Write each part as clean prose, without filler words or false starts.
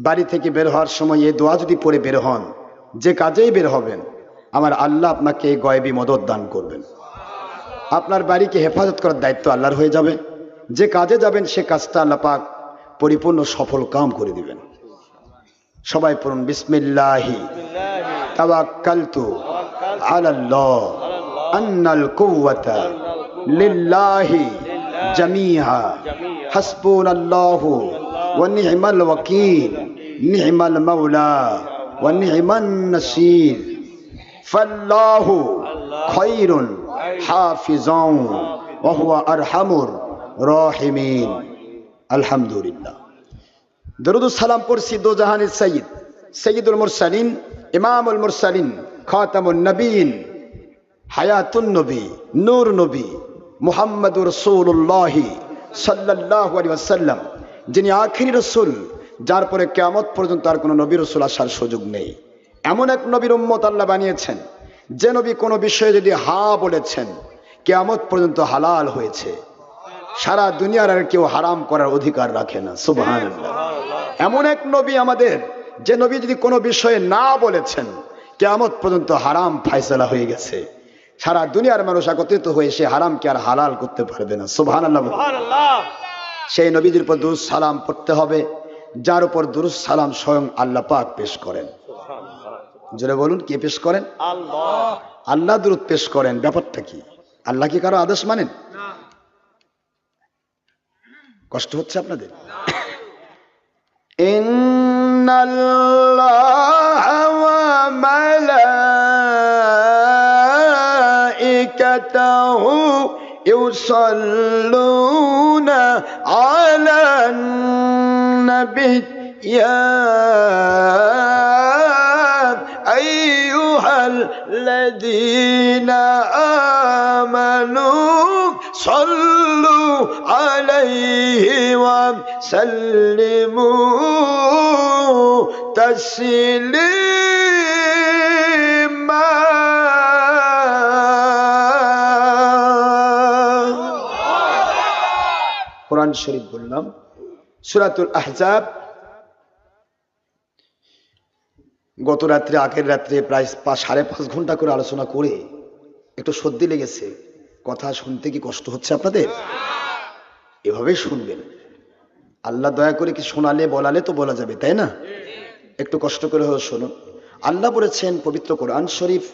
বাড়ি থেকে বের হওয়ার সময় এই দোয়া যদি পড়ে বের হন, যে কাজেই বের হবেন, আমার আল্লাহ আপনাকে এই গয়বী মদত দান করবেন। আপনার বাড়িকে হেফাজত করার দায়িত্ব আল্লাহর হয়ে যাবে। যে কাজে যাবেন সে কাজটা আল্লাহ পাক পরিপূর্ণ সফল কাম করে দিবেন। সবাই পড়ুন, বিসমিল্লাহি তাওয়াক্কালতু আলাল্লাহ আন্নাল কুওয়াতা লিল্লাহি জামিআ হাসবুনাল্লাহু ওয়া নি'মাল ওয়াকিল নি'মাল মাওলা ওয়া নি'মান নাসির ফাল্লাহু খায়রুন হাফিজান ওয়া হুয়া আরহামুর রাহিমিন। আলহামদুলিল্লাহ। দরুদ ও সালাম পড়ছি দো জাহানের সৈয়দ, সৈয়দুল মুরসালিন, ইমামুল মুরসালিন, খাতামুন নবীন, হায়াতুন নবী, নূর নবী, মুহাম্মদুর রাসূলুল্লাহ সাল্লাল্লাহু আলাইহি ওয়াসাল্লাম, যিনি আখিরি রাসূল, যার পরে কিয়ামত পর্যন্ত আর কোনো নবী রাসূল আসার সুযোগ নেই। এমন এক নবীর উম্মত আল্লাহ বানিয়েছেন, যে নবী কোনো বিষয়ে যদি হা বলেছেন কিয়ামত পর্যন্ত হালাল হয়েছে। সারা দুনিয়ার আর কেউ হারাম করার অধিকার রাখে না। সুবহানাল্লাহ। এমন এক নবী আমাদের, যে নবী যদি কোনো বিষয়ে না বলেছেন কিয়ামত পর্যন্ত হারাম ফায়সালা হয়ে গেছে। সারা দুনিয়ার মানুষ একত্রিত হয়ে সে হারামকে আর হালাল করতে পারবে না। সুবহানাল্লাহ। সেই নবীদের উপর দুরূদ সালাম পড়তে হবে, যার উপর দুরূদ সালাম স্বয়ং আল্লাহ পাক পেশ করেন। জোরে বলুন, কে পেশ করেন? আল্লাহ। আল্লাহ দুরূদ পেশ করেন। ব্যাপারটা কি? আল্লাহ কি কারো আদেশ মানেন? কষ্ট হচ্ছে আপনাদের? ইন্নাল্লাহা ওয়া মালাইকাতাহু ইউসাল্লুনা আলান নবী ইয়া আইয়ুহাল্লাযীনা আমানু সাল্লু আলাইহি ওয়া সাল্লিমু তাসলিমা। কোরআন শরীফ বললাম, সূরাতুল আহজাব। গত রাত্রে, আগের রাত্রে প্রায় 5.5 ঘন্টা করে আলোচনা করে একটু সর্দি লেগেছে। কথা শুনতে কি কষ্ট হচ্ছে আপনাদের? এভাবেই শুনবেন। আল্লাহ দয়া করে কি শোনালে বলালে তো বলা যাবে, তাই না? একটু কষ্ট করে হয়ে শুনুন। আল্লাহ বলেছেন পবিত্র কোরআন শরীফ,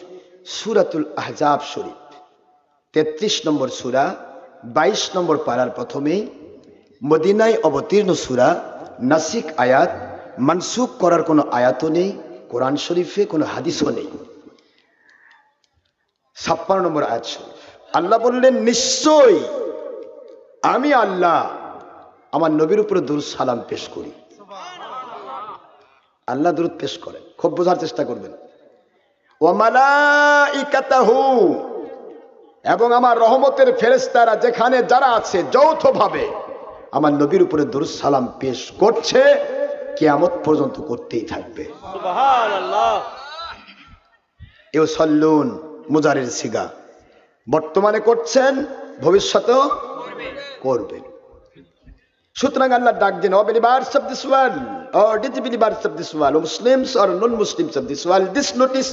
সূরাতুল আহজাব শরীফ 33 নম্বর সূরা, 22 নম্বর পারার প্রথমেই, মদিনায় অবতীর্ণ সূরা, নাসিক আয়াত, মানসুখ করার কোনো আয়াতও নেই কোরআন শরীফে, কোনো হাদিসও নেই। 56 নম্বর আয়াত শরীফ। আল্লাহ বললেন, নিশ্চয়ই আমি আল্লাহ আমার নবীর উপরে দুরূদ সালাম পেশ করি। আল্লাহ দুরূদ পেশ করেন, খুব বোঝার চেষ্টা করবেন। ওয়া মালাইকাতাহু, এবং আমার রহমতের ফেরেশতারা যেখানে যারা আছে যৌথভাবে আমার নবীর উপরে দুরূদ সালাম পেশ করছে, কিয়ামত পর্যন্ত করতেই থাকবে। সুবহানাল্লাহ। ইউসাল্লুন মুজারির সিগা, বর্তমানে করছেন, ভবিষ্যতেও করবেন। সুতরাং আল্লাহ ডাক দিন, ও believers of this world, or disbelievers of this world, Muslims or non-Muslims of this world, this notice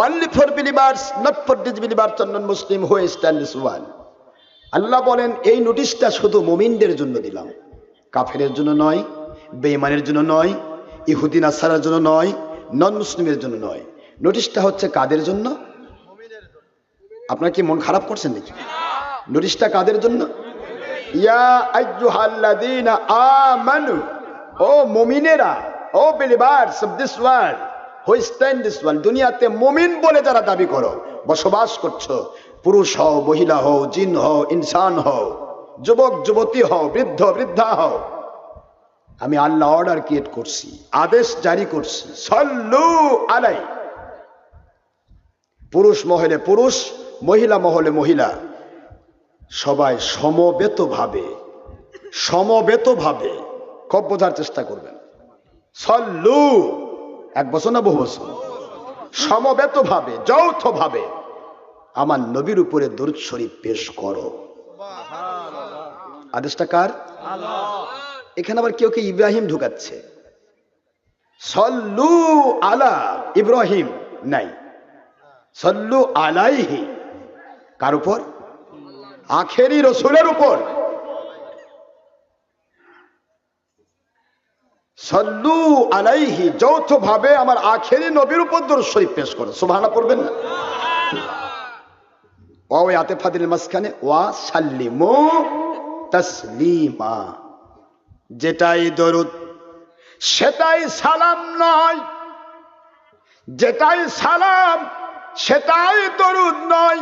only for believers, not for disbelievers or non-Muslim who stand this world. আল্লাহ বলেন, এই নোটিশটা শুধু মুমিনদের জন্য দিলাম, কাফেরের জন্য নয়, বেঈমানের জন্য নয়, ইহুদি নাসারার জন্য নয়, নন মুসলিমের জন্য নয়। নোটিশটা হচ্ছে কাদের জন্য? আপনার কি মন খারাপ করছেন নাকি? নোটিশটা কাদের জন্য? ইয়া আইয়ুহাল্লাযীনা আমানু, ও মুমিনেরা, ও believers of this world, who stand this world, দুনিয়াতে মুমিন বলে যারা দাবি করো, বসবাস করছো, পুরুষ হও, মহিলা হও, জিন হও, ইনসান হও, যুবক যুবতী হও, বৃদ্ধ বৃদ্ধা হও, আমি আল্লাহ অর্ডার ক্রিয়েট করছি, আদেশ জারি করছি, সাল্লু আলাই, পুরুষ মহলে পুরুষ, মহিলা মহলে মহিলা, সবাই সমবেতভাবে খুব বোঝার চেষ্টা করবেন। সাল্লু এক বছর না বহু বছর, সমবেতভাবে যৌথভাবে আমার নবীর উপরে দরুদ শরীফ পেশ করো। আদেশটা কার? আল্লাহ। এখানে আবার কেউ ইব্রাহিম ঢুকাচ্ছে। সল্লু আলা ইব্রাহিম নাই, সল্লু আলাইহি কার উপর? আখেরি রসুলের উপর। সল্লু আলাইহি যৌথ ভাবে আমার আখেরি নবীর উপর দরুদ শরীফ পেশ করে, সুবহানাল্লাহ পড়বেন না? ওয়া আতিফাতিল মাসখানে ওয়া সাল্লিমু তাসলিমা, যেটাই দরুদ সেটাই সালাম নয়, যেটাই সালাম সেটাই দরুদ নয়।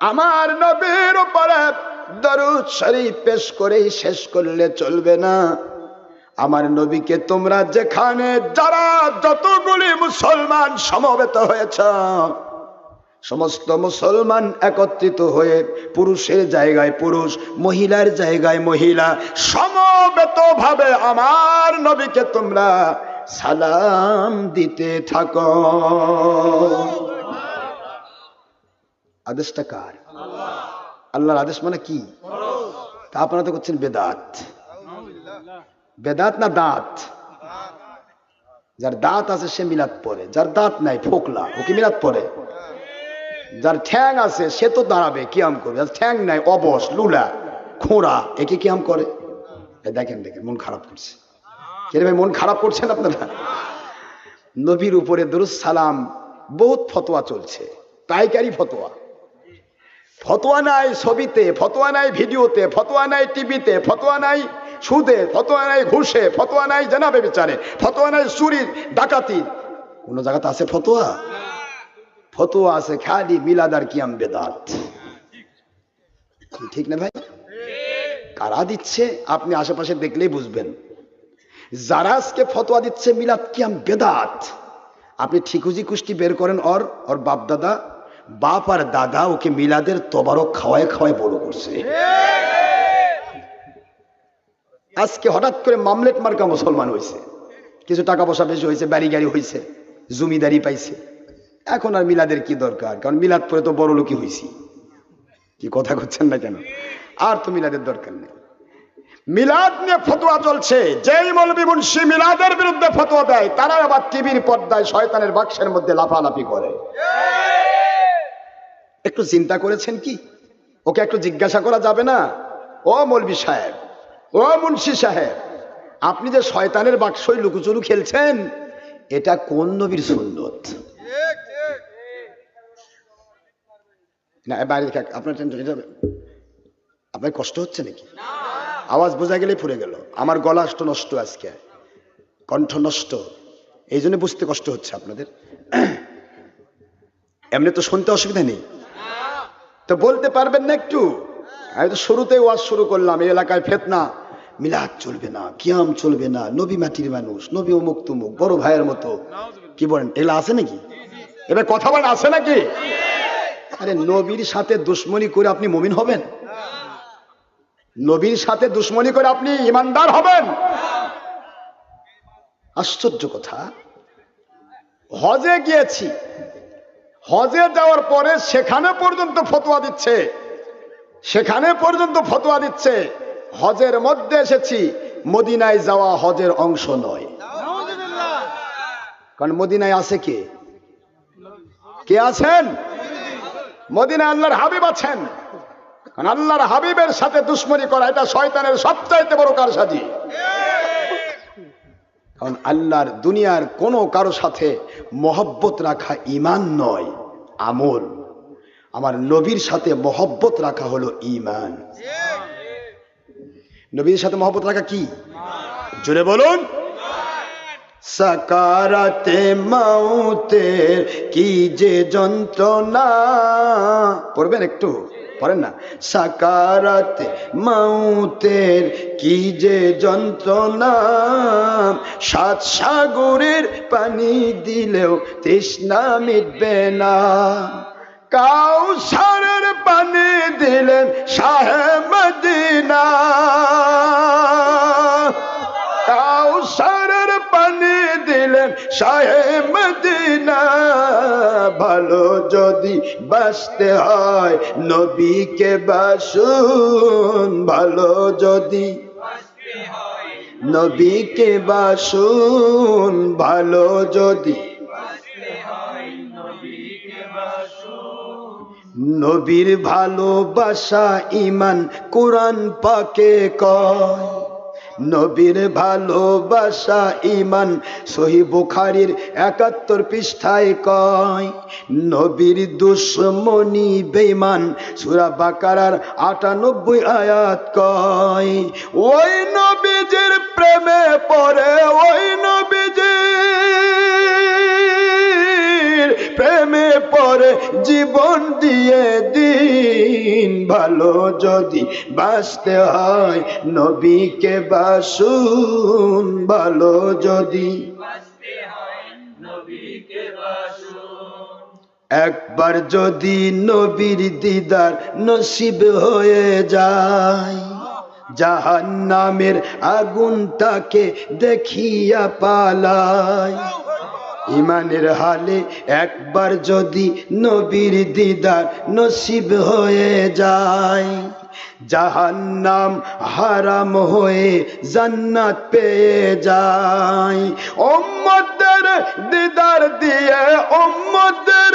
আমার নবীর উপরে দরুদ শরীফ পেশ করেই শেষ করলে চলবে না। আমার নবীকে তোমরা যেখানে যারা যতগুলি মুসলমান সমবেত হয়েছ, সমস্ত মুসলমান একত্রিত হয়ে পুরুষের জায়গায় পুরুষ, মহিলার জায়গায় মহিলা, সমবেত ভাবে আমার নবীকে তোমরা সালাম দিতে থাকো। আদেশটা কার? আল্লাহর আদেশ মানে কি? তা আপনারা তো করছেন বেদাত। বেদাত না দাঁত? যার দাঁত আছে সে মিলাদ পড়ে, যার দাঁত নাই ফোকলা, ও কি মিলাদ পড়ে? যার ঠ্যাং আছে সে তো দাঁড়াবে, কিয়াম করবে। যার ঠ্যাং নাই অবশ লুলা খোঁড়া, একে কিয়াম করে? দেখেন দেখেন মন খারাপ করছে। কে ভাই মন খারাপ করছেন আপনারা? নবীর উপরে দরুদ সালাম বহুত ফতোয়া চলছে, পাইকারি ফতোয়া। ফতোয়া নাই ছবিতে, ফতোয়া নাই ভিডিওতে, ফতোয়া নাই টিভিতে, ফতোয়া নাই সুদে, ফতোয়া নাই ঘুষে, ফতোয়া নাই জানাবে বিচারে, ফতোয়া নাই চুরির ডাকাতি। কোন জায়গাতে আছে ফতোয়া? ফতোয়া আছে খালি মিলাদ আর কিয়াম বেদাত। ঠিক না ভাই? কারা দিচ্ছে আপনি আশেপাশে দেখলেই বুঝবেন। যারা আজকে ফতোয়া দিচ্ছে মিলাদ কিয়াম বেদাত, আপনি ঠিকুজি কুষ্টি বের করেন। ওর বাপ দাদা, বাপ আর দাদা ওকে মিলাদের তবারক খাওয়ায় খাওয়ায় বড় করছে। আজকে হঠাৎ করে মামলেট মার্কা মুসলমান হয়েছে, কিছু টাকা পয়সা বেশি হয়েছে, বাড়ি গাড়ি হয়েছে, জমিদারি পাইছে। এখন আর মিলাদের কি দরকার? কারণ মিলাদ পরে তো বড় লোকই হয়েছি। কি কথা করছেন না কেন? আর তো মিলাদের দরকার নেই। মিলাদ নিয়ে ফতোয়া চলছে। যেই মৌলবী মুন্সি মিলাদের বিরুদ্ধে ফতোয়া দেয়, তারা আবার টিভির পর্দায় শয়তানের বাক্সের মধ্যে লাফালাফি করে। একটু চিন্তা করেছেন কি? ওকে একটু জিজ্ঞাসা করা যাবে না? ও মৌলবী সাহেব, ও মুন্সি সাহেব, আপনি যে শয়তানের বাক্সই লুকুচুরু খেলছেন, এটা কোন নবীর সুন্নত? না বাইরে আপনার কষ্ট হচ্ছে নাকি? আওয়াজ বোঝা গেলে ফুরে গেল। আমার গলা নষ্ট, আজকে কণ্ঠ নষ্ট, এই জন্য বুঝতে কষ্ট হচ্ছে আপনাদের। এমনি তো শুনতে অসুবিধা নেই, তো বলতে পারবেন না একটু? আমি তো শুরুতেই ওয়াজ শুরু করলাম, এই এলাকায় ফিতনা, মিলাদ চলবে না, কিয়াম চলবে না, নবী মাটির মানুষ, নবী অমুক তুমুক, বড় ভাইয়ের মতো। কি বলেন, এগুলা আছে নাকি? এবার কথা বলেন, আছে নাকি? আরে নবীর সাথে দুশ্মনী করে আপনি মুমিন হবেন? নবীর সাথে দুশ্মনী করে আপনি ইমানদার হবেন? আশ্চর্য কথা। হজে গিয়েছি, হজে যাওয়ার পরে সেখানে পর্যন্ত ফতোয়া দিচ্ছে, সেখানে পর্যন্ত ফতোয়া দিচ্ছে হজের মধ্যে এসেছি, মদিনায় যাওয়া হজের অংশ নয়। কারণ মদিনায় আছে কে? কে আছেন? মদিনায় আল্লাহর হাবিব আছেন। কারণ আল্লাহর হাবিবের সাথে দুশ্মনী করা এটা শয়তানের সবচাইতে বড় কারসাজি। কারণ আল্লাহর দুনিয়ার কোনো কারো সাথে মহব্বত রাখা ঈমান নয়, আমল। আমার নবীর সাথে মহব্বত রাখা হলো ঈমান। নবীর সাথে মহব্বত রাখা কি? জোরে বলুন। সাকারাতে মাউতের কি যে যন্ত্রণা, পড়বেন একটু, পড়েন না। সাকারাতে মাউতের কি যে যন্ত্রণা, 7 সাগরের পানি দিলেও তৃষ্ণা মিটবে না। কাউসারের পানি দিলেন শাহে মদিনা, কাউসারের পানি দিলেন শাহে মদিনা। ভালো যদি বাসতে হয় নবীকে বাসুন, ভালো যদি নবীকে বাসুন ভালো যদি নবীর ভালোবাসা ঈমান কুরআন পাকে কয় নবীর ভালোবাসা ঈমান সহিহ বুখারীর ৭১ পৃষ্ঠায় কয় নবীর দুশমনি বেঈমান সূরা বাকারার ৯৮ আয়াত কয় ওই নবীজির প্রেমে পড়ে ওই নবীজির প্রেমে পড়ে জীবন দিয়ে দিন ভালো যদি বাঁচতে হয় নবীকে বাসুন ভালো যদি একবার যদি নবীর দিদার নসিব হয়ে যায় জাহান্নামের আগুনটাকে দেখিয়া পালায় ইমানের হালে একবার যদি নবীর দিদার নসিব হয়ে যায় জাহান্নাম হারাম হয়ে জান্নাত পেয়ে যায় উম্মতের দিদার দিয়ে উম্মতের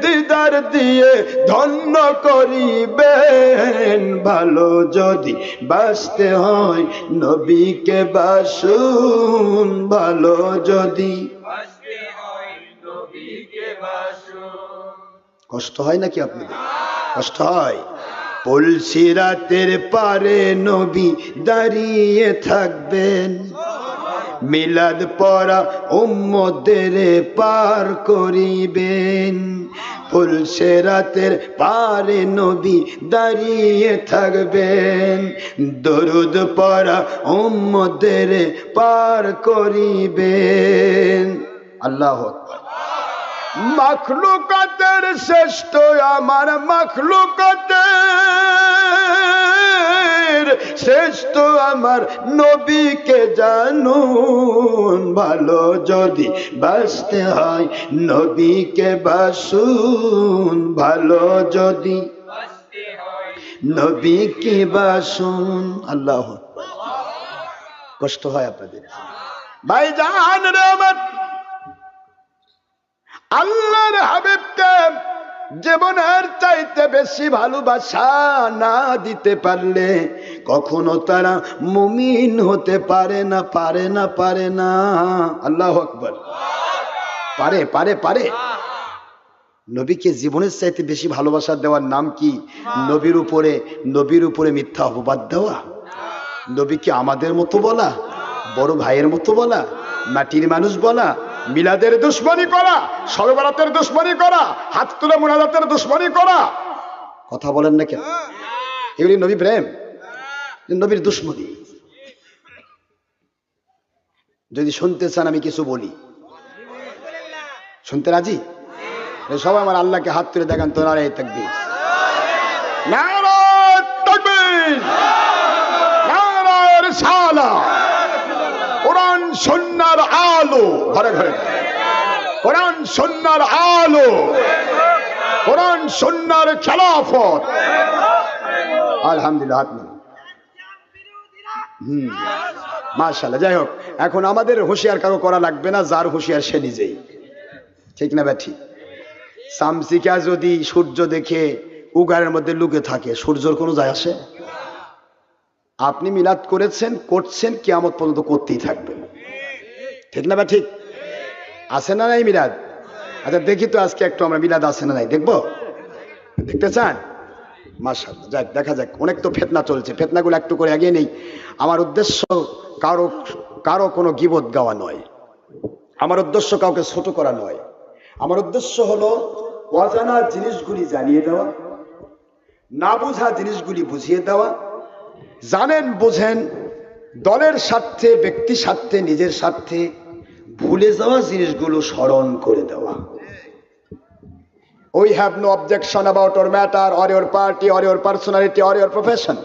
দিদার দিয়ে ধন্য করিবেন ভালো যদি বাঁচতে হয় নবীকে বাসুন ভালো যদি কষ্ট হয় নাকি আপনাদের কষ্ট হয় পুলসিরাতের পারে নবী দাঁড়িয়ে থাকবেন মিলাদ পড়া উম্মতদের পার করিবেন পুলসিরাতের পারে নবী দাঁড়িয়ে থাকবেন দরুদ পড়া উম্মতদের পার করিবেন আল্লাহু আকবার মখলুকাতের শ্রেষ্ঠ আমার মখলুকাতের শ্রেষ্ঠ আমার নবীকে জানুন ভালো যদি বাঁচতে হয় নবীকে বাসুন ভালো যদি নবীকে বাসুন আল্লাহু আকবার কষ্ট হয় আপনাদের ভাইজান রে আমার আল্লাহর হাবিবকে জীবনের চাইতে বেশি ভালোবাসা না দিতে পারলে কখনো তারা মুমিন হতে পারে না পারে না পারে না আল্লাহু আকবার পারে পারে পারে নবীকে জীবনের চাইতে বেশি ভালোবাসা দেওয়ার নাম কি নবীর উপরে মিথ্যা অপবাদ দেওয়া নবীকে আমাদের মতো বলা বড় ভাইয়ের মতো বলা মাটির মানুষ বলা মিলাদের দুশ্মনী করা শবে বরাতের দুশ্মনী করা হাত তুলে মুনাজাতের দুশ্মনী করা কথা বলেন না কেন এগুলি নবী প্রেম নবীর দুশ্মনী যদি শুনতে চান আমি কিছু বলি শুনতে রাজি সবাই আমার আল্লাহকে হাত তুলে দেখান তো নারে তাকবীর নারে তাকবীর নারে রিসালাত কোরআন সুন্নাহর আলো ঘরে ঘরে কোরআন সুন্নাহর আলো কোরআন সুন্নাহর খেলাফত আলহামদুলিল্লাহ মাশাআল্লাহ যাই হোক এখন আমাদের হুঁশিয়ার কারো করা লাগবে না যার হুঁশিয়ার সে নিজেই ঠিক না ব্যাঠি সামসিকা যদি সূর্য দেখে উগারের মধ্যে লুকে থাকে সূর্যর কোনো যায় আসে আপনি মিলাদ করেছেন করছেন কিয়ামত পর্যন্ত করতেই থাকবেন ঠিক না বা ঠিক আছে না নাই মিলাদ আচ্ছা দেখি তো আজকে একটু আমরা মিলাদ আছে না নাই দেখবো দেখতে চান মাশাআল্লাহ যাক দেখা যাক অনেক তো ফিতনা চলছে ফিতনাগুলো একটু করে এগিয়ে নেই আমার উদ্দেশ্য কারো কোনো গীবত গাওয়া নয় আমার উদ্দেশ্য কাউকে ছোট করা নয় আমার উদ্দেশ্য হলো অজানা জিনিসগুলি জানিয়ে দেওয়া না বোঝা জিনিসগুলি বুঝিয়ে দেওয়া জানেন বোঝেন দলের স্বার্থে ব্যক্তি স্বার্থে নিজের স্বার্থে ভুলে যাওয়া জিনিসগুলো স্মরণ করে দেওয়া We have no objection about your matter or your party or your personality or your profession.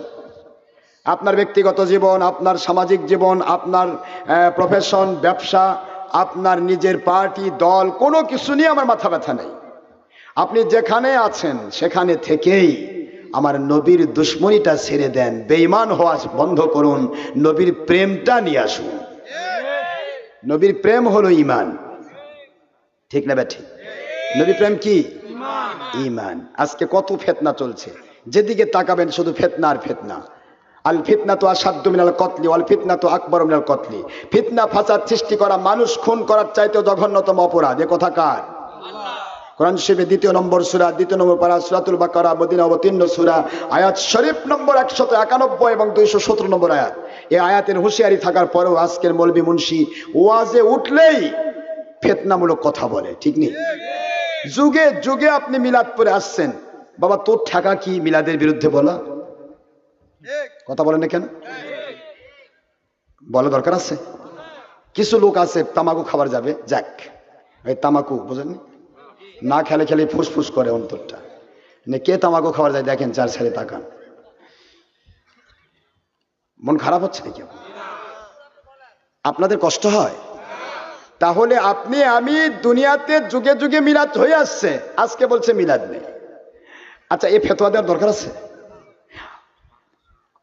আপনার ব্যক্তিগত জীবন আপনার সামাজিক জীবন আপনার প্রফেশন ব্যবসা আপনার নিজের পার্টি দল কোনো কিছু নিয়ে আমার মাথা ব্যথা নেই আপনি যেখানে আছেন সেখানে থেকেই আমার নবীর দুশ্মনীটা ছেড়ে দেন, বেঈমান হওয়া বন্ধ করুন, নবীর প্রেমটা নিয়ে আসুন। নবীর প্রেম হলো ঈমান, ঠিক না ব্যাঠি? নবী প্রেম কি? ঈমান। আজকে কত ফিতনা চলছে, যেদিকে তাকাবেন শুধু ফিতনা আর ফিতনা। আল ফিতনাতু আশাদ্দু মিনাল কতলি ওয়াল ফিতনাতু আকবারু মিনাল কতলি। ফিতনা ফাসাদ সৃষ্টি করা, মানুষ খুন করার চাইতেও জঘন্যতম অপরাধ। এ কথা কার? কোরআন শরীফে 2 নম্বর সূরা 2 নম্বর পারা সূরাতুল বাকারা মদিনা অবতীর্ণ সূরা, আয়াত শরীফ নম্বর 191 এবং 217 নম্বর আয়াত। এই আয়াতের হুঁশিয়ারি থাকার পরেও আজকের মৌলবী মুন্সি ওয়াজে উঠলেই ফিতনামূলক কথা বলে, ঠিক নেই? যুগে যুগে আপনি মিলাদ পড়ে আসছেন, বাবা তোর ঠেকা কি মিলাদের বিরুদ্ধে বলা? কথা বলেন না কেন? বলা দরকার আছে। কিছু লোক আছে তামাকু খাবার যাবে, যাক এই তামাকু বুঝেননি, না খেলে খেলে ফুসফুস করে অন্তরটা। কে তামাকু খাবার যায় দেখেন, চার ছেড়ে তাকান, মন খারাপ হচ্ছে নাকি? আপনাদের কষ্ট হয়? তাহলে আপনি আমি দুনিয়াতে যুগে যুগে মিলাদ হয়ে আসছে, আজকে বলছে মিলাদ নেই। আচ্ছা, এই ফতোয়া দেওয়ার দরকার আছে?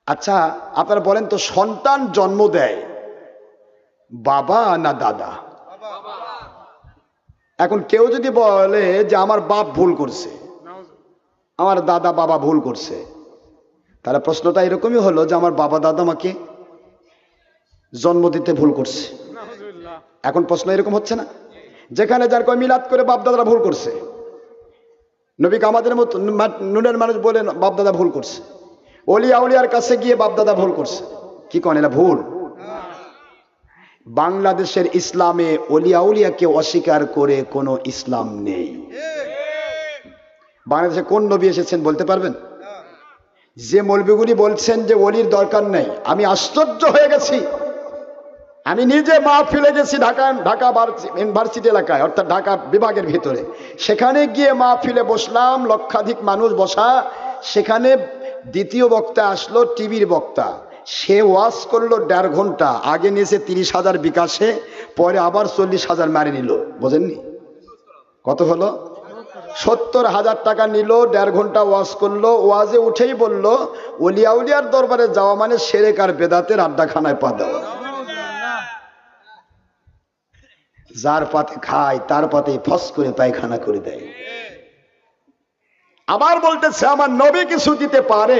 আচ্ছা আপনারা বলেন তো, সন্তান জন্ম দেয় বাবা না দাদা? এখন কেউ যদি বলে যে আমার বাপ ভুল করছে, আমার দাদা বাবা ভুল করছে, তাহলে প্রশ্নটা এরকমই হলো যে আমার বাবা দাদা আমাকে জন্ম দিতে ভুল করছে। এখন প্রশ্ন এরকম হচ্ছে না? যেখানে যার কয় মিলাদ করে বাপ দাদারা ভুল করছে, নবীকে আমাদের মতো নুনের মানুষ বলে বাপ দাদা ভুল করছে, ওলিয়া উলিয়ার কাছে গিয়ে বাপ দাদা ভুল করছে, কি কন এটা ভুল? বাংলাদেশের ইসলামে ওলিয়া উলিয়াকে অস্বীকার করে কোনো ইসলাম নেই। বাংলাদেশে কোন নবী এসেছেন বলতে পারবেন? যে মৌলবীগুলি বলছেন যে ওলির দরকার নেই, আমি আশ্চর্য হয়ে গেছি। আমি নিজে মাহফিলে গেছি ঢাকা ইউনিভার্সিটি এলাকায়, অর্থাৎ ঢাকা বিভাগের ভিতরে। সেখানে গিয়ে মাহফিলে বসলাম, লক্ষাধিক মানুষ বসা। সেখানে দ্বিতীয় বক্তা আসলো, টিভির বক্তা। সে ওয়াজ করলো 1.5 ঘন্টা। আগে নিয়েছে 30,000 বিকাশে, পরে আবার 40,000 মারি নিল। বোঝেননি? কত হলো? 70,000 টাকা নিল। 1.5 ঘন্টা ওয়াজ করলো। ওয়াজে উঠেই বলল, ওলিয়া উলিয়ার দরবারে যাওয়া মানে শিরক আর বেদাতের আড্ডাখানায় পা দেওয়া। যার পাতে খায় তার পাতে ফস করে পায়খানা করে দেয়। আবার বলতেছে আমার নবী কিছু দিতে পারে,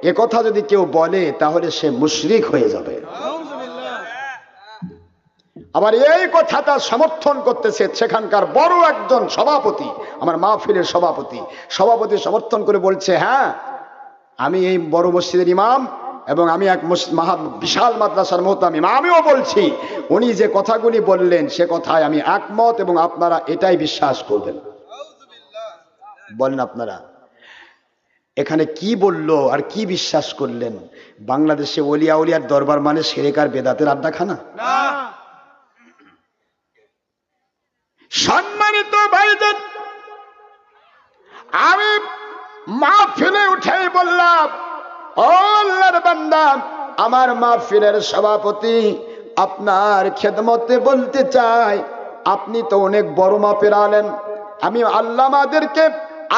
এ কথা যদি কেউ বলে তাহলে সে মুশরিক হয়ে যাবে। আবার এই কথাটা সমর্থন করতেছে সেখানকার বড় একজন সভাপতি, আমার মাহফিলের সভাপতি সমর্থন করে বলছে, হ্যাঁ আমি এই বড় মসজিদের ইমাম এবং আমি এক বিশাল মাদ্রাসার মুহতামিম, আমিও বলছি উনি যে কথাগুলি বললেন সে কথায় আমি একমত এবং আপনারা এটাই বিশ্বাস করবেন। বলেন আপনারা এখানে কি বললো আর কি বিশ্বাস করলেন? বাংলাদেশে ওলিয়া উলিয়ার দরবার মানে শিরক আর বেদাতের আড্ডাখানা? সম্মানিত ভাইজান, আমি মাহফিলে উঠেই বললাম, ও আল্লাহর বান্দা, আমার মাহফিলের সভাপতি আপনার খেদমতে বলতে চাই, আপনি তো অনেক বড় মাপের আলেম। আমি আল্লামাদেরকে,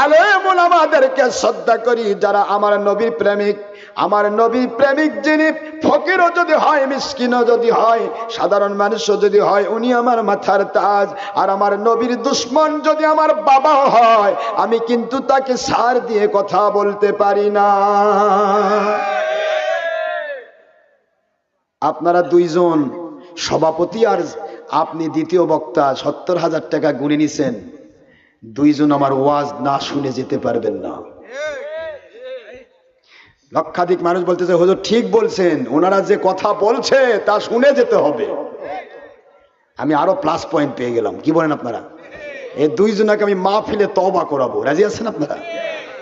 আলেম ওলামাদেরকে শ্রদ্ধা করি যারা আমার নবীর প্রেমিক। আমার নবীর প্রেমিক যিনি, ফকিরও যদি হয়, মিসকিনও যদি হয়, সাধারণ মানুষও যদি হয়, উনি আমার মাথার তাজ। আর আমার নবীর দুশ্মন যদি আমার বাবাও হয়, আমি কিন্তু তাকে ছাড় দিয়ে কথা বলতে পারি না। আপনারা দুইজন সভাপতি আর আপনি দ্বিতীয় বক্তা 70,000 টাকা গুনে নিছেন, দুইজন আমার ওয়াজ না শুনে যেতে পারবেন না। লক্ষাধিক মানুষ বলতেছে, হুজুর ঠিক বলছেন, ওনারা যে কথা বলছে তা শুনে যেতে হবে। আমি আরো প্লাস পয়েন্ট পেয়ে গেলাম। কি বলেন আপনারা? এই দুইজনকে আমি মাহফিলে তওবা করাবো, রাজি আছেন আপনারা?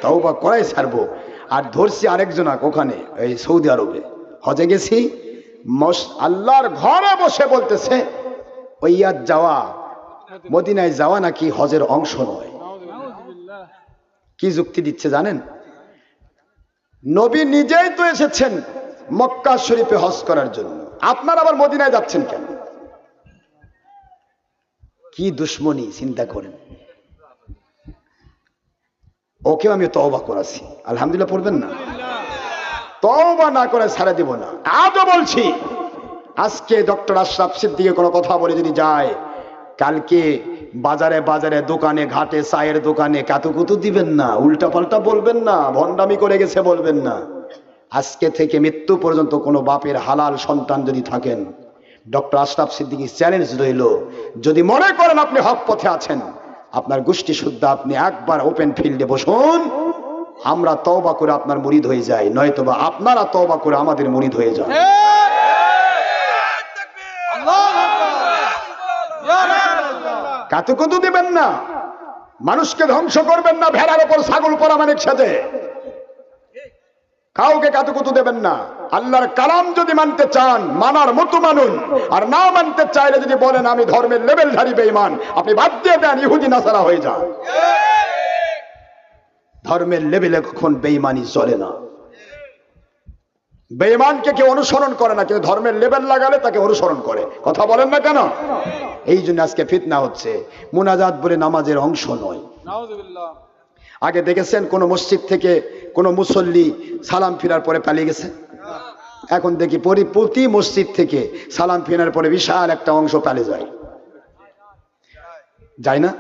তওবা করাই ছাড়বো। আর ধরছি আরেকজনকে ওখানে, এই সৌদি আরবে হজে গেছি, আল্লাহর ঘরে বসে বলতেছে ওইয়াদ যাওয়া, মদিনায় যাওয়া নাকি হজের অংশ নয়। কি যুক্তি দিচ্ছে জানেন? নবী নিজেই তো এসেছেন মক্কা শরীফে হজ করার জন্য, আপনারা আবার মদিনায় যাচ্ছেন কেন? কি দুশ্মনী চিন্তা করেন। ওকেও আমি তওবা করাছি, আলহামদুলিল্লাহ পড়বেন না? তওবা না করে ছাড়া দিব না। আজও বলছি, আজকে ডক্টর আশরাফ সিদ্দিকী কোনো কথা বলে যদি যায়, কালকে বাজারে বাজারে দোকানে ঘাটে চায়ের দোকানে কাতুকুতু দিবেন না, উল্টা পাল্টা বলবেন না, ভণ্ডামি করে গেছে বলবেন না। আজকে থেকে মৃত্যু পর্যন্ত কোনো বাপের হালাল সন্তান যদি থাকেন, ডক্টর আশরাফ সিদ্দিকী চ্যালেঞ্জ রইল, যদি মনে করেন আপনি হক পথে আছেন, আপনার গোষ্ঠী শুদ্ধ আপনি একবার ওপেন ফিল্ডে বসুন, আমরা তওবা করে আপনার মুরিদ হয়ে যাই, নয়তোবা আপনারা তওবা করে আমাদের মুরিদ হয়ে যান। কাতুকুতু দিবেন না, মানুষকে ধ্বংস করবেন না, ভেড়ার উপর ছাগল পরামানিক সাথে কাউকে কাতুকুতু দেবেন না। আল্লাহর কালাম যদি মানতে চান মানার মতো মানুন, আর না মানতে চাইলে যদি বলেন আমি ধর্মের লেবেলধারী বেঈমান, আপনি বাদ দিয়ে দেন, ইহুদি নাসারা হয়ে যান। ধর্মের লেবেলে কখন বেঈমানি চলে না। বেঈমানকে কেউ অনুসরণ করে না, কেউ ধর্মের লেবেল লাগালে তাকে অনুসরণ করে। কথা বলেন না কেন? এই জন্য আজকে ফিতনা হচ্ছে। মুনাজাত বলে নামাজের অংশ নয়। আগে দেখেছেন কোন মসজিদ থেকে কোন মুসল্লি সালাম ফিরার পরে পালিয়ে গেছে? এখন দেখি প্রতি মসজিদ থেকে সালাম ফিরার পরে বিশাল একটা অংশ পালিয়ে যায় না?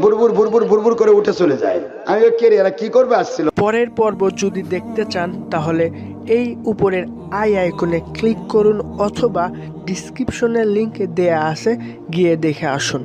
বুরবুর বুরবুর বুরবুর করে উঠে চলে যায়। আমি কে রে, এরা কি করবে আসছিল? পরের পর্ব যদি দেখতে চান তাহলে এই উপরের আই আইকনে ক্লিক করুন, অথবা ডিসক্রিপশনের লিংক দেয়া আছে, গিয়ে দেখে আসুন।